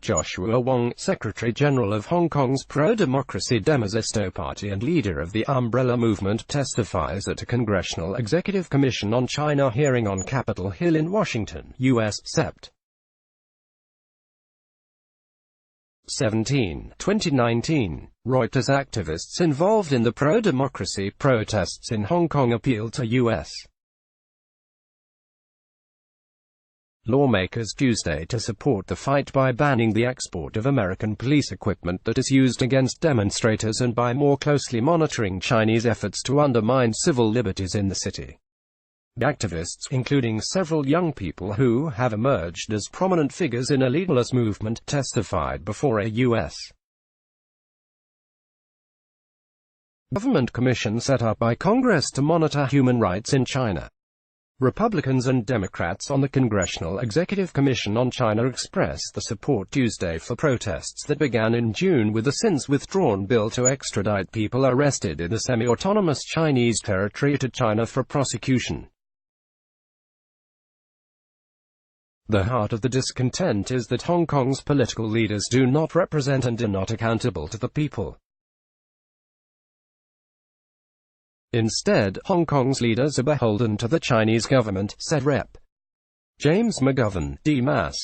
Joshua Wong, Secretary-General of Hong Kong's pro-democracy Demosisto party and leader of the Umbrella Movement, testifies at a Congressional-Executive Commission on China hearing on Capitol Hill in Washington, U.S. Sept. 17, 2019. Reuters activists involved in the pro-democracy protests in Hong Kong appealed to U.S. lawmakers Tuesday to support the fight by banning the export of American police equipment that is used against demonstrators and by more closely monitoring Chinese efforts to undermine civil liberties in the city. The activists, including several young people who have emerged as prominent figures in a legalist movement, testified before a U.S. government commission set up by Congress to monitor human rights in China. Republicans and Democrats on the Congressional-Executive Commission on China expressed the support Tuesday for protests that began in June with a since-withdrawn bill to extradite people arrested in the semi-autonomous Chinese territory to China for prosecution. The heart of the discontent is that Hong Kong's political leaders do not represent and are not accountable to the people. Instead, Hong Kong's leaders are beholden to the Chinese government, said Rep. James McGovern, D.Mas.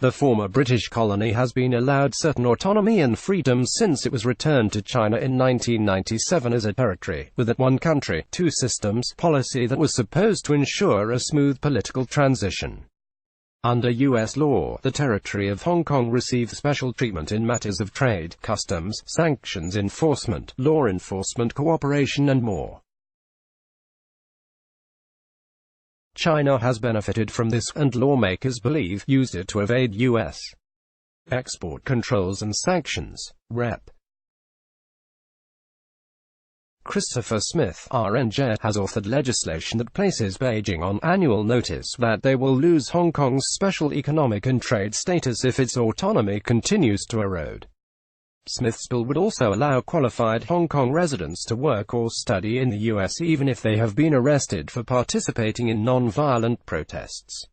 The former British colony has been allowed certain autonomy and freedom since it was returned to China in 1997 as a territory, with a one country, two systems policy that was supposed to ensure a smooth political transition. Under U.S. law, the territory of Hong Kong receives special treatment in matters of trade, customs, sanctions enforcement, law enforcement cooperation and more. China has benefited from this, and lawmakers believe, used it to evade U.S. export controls and sanctions. Rep. Christopher Smith, RNJ, has authored legislation that places Beijing on annual notice that they will lose Hong Kong's special economic and trade status if its autonomy continues to erode. Smith's bill would also allow qualified Hong Kong residents to work or study in the U.S. even if they have been arrested for participating in non-violent protests.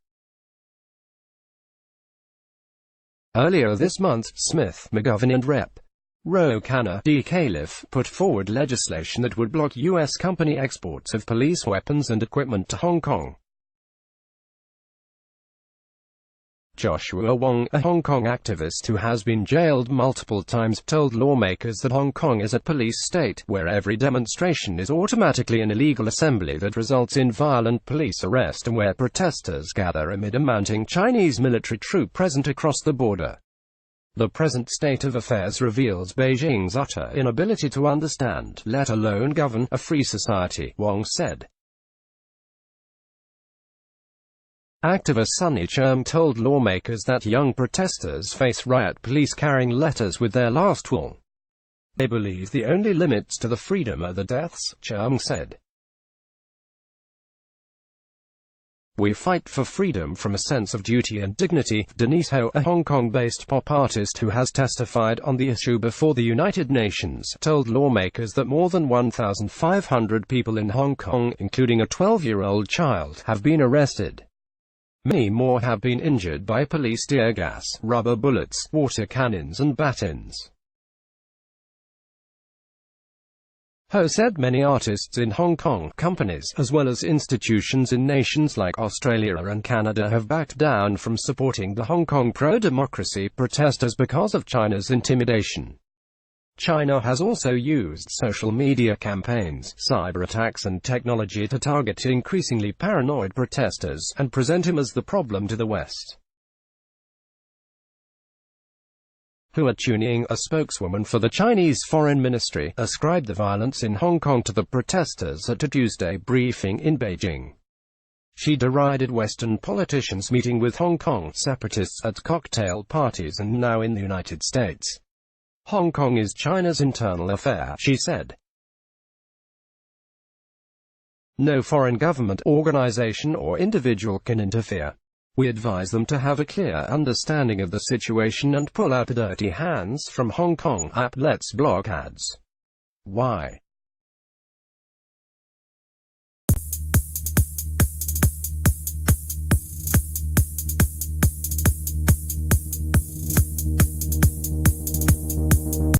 Earlier this month, Smith, McGovern and Rep. Ro Khanna, D. Califf, put forward legislation that would block U.S. company exports of police weapons and equipment to Hong Kong. Joshua Wong, a Hong Kong activist who has been jailed multiple times, told lawmakers that Hong Kong is a police state, where every demonstration is automatically an illegal assembly that results in violent police arrest and where protesters gather amid a mounting Chinese military troop presence across the border. The present state of affairs reveals Beijing's utter inability to understand, let alone govern, a free society, Wong said. Activist Sunny Chum told lawmakers that young protesters face riot police carrying letters with their last will. They believe the only limits to the freedom are the deaths, Chum said. We fight for freedom from a sense of duty and dignity, Denise Ho, a Hong Kong-based pop artist who has testified on the issue before the United Nations, told lawmakers that more than 1,500 people in Hong Kong, including a 12-year-old child, have been arrested. Many more have been injured by police tear gas, rubber bullets, water cannons and batons. Ho said many artists in Hong Kong, companies, as well as institutions in nations like Australia and Canada have backed down from supporting the Hong Kong pro-democracy protesters because of China's intimidation. China has also used social media campaigns, cyber attacks and technology to target increasingly paranoid protesters, and present him as the problem to the West. Hua Chunying, a spokeswoman for the Chinese Foreign Ministry, ascribed the violence in Hong Kong to the protesters at a Tuesday briefing in Beijing. She derided Western politicians meeting with Hong Kong separatists at cocktail parties and now in the United States. Hong Kong is China's internal affair, she said. No foreign government, organization or individual can interfere. We advise them to have a clear understanding of the situation and pull out the dirty hands from Hong Kong. Let's block ads. Why?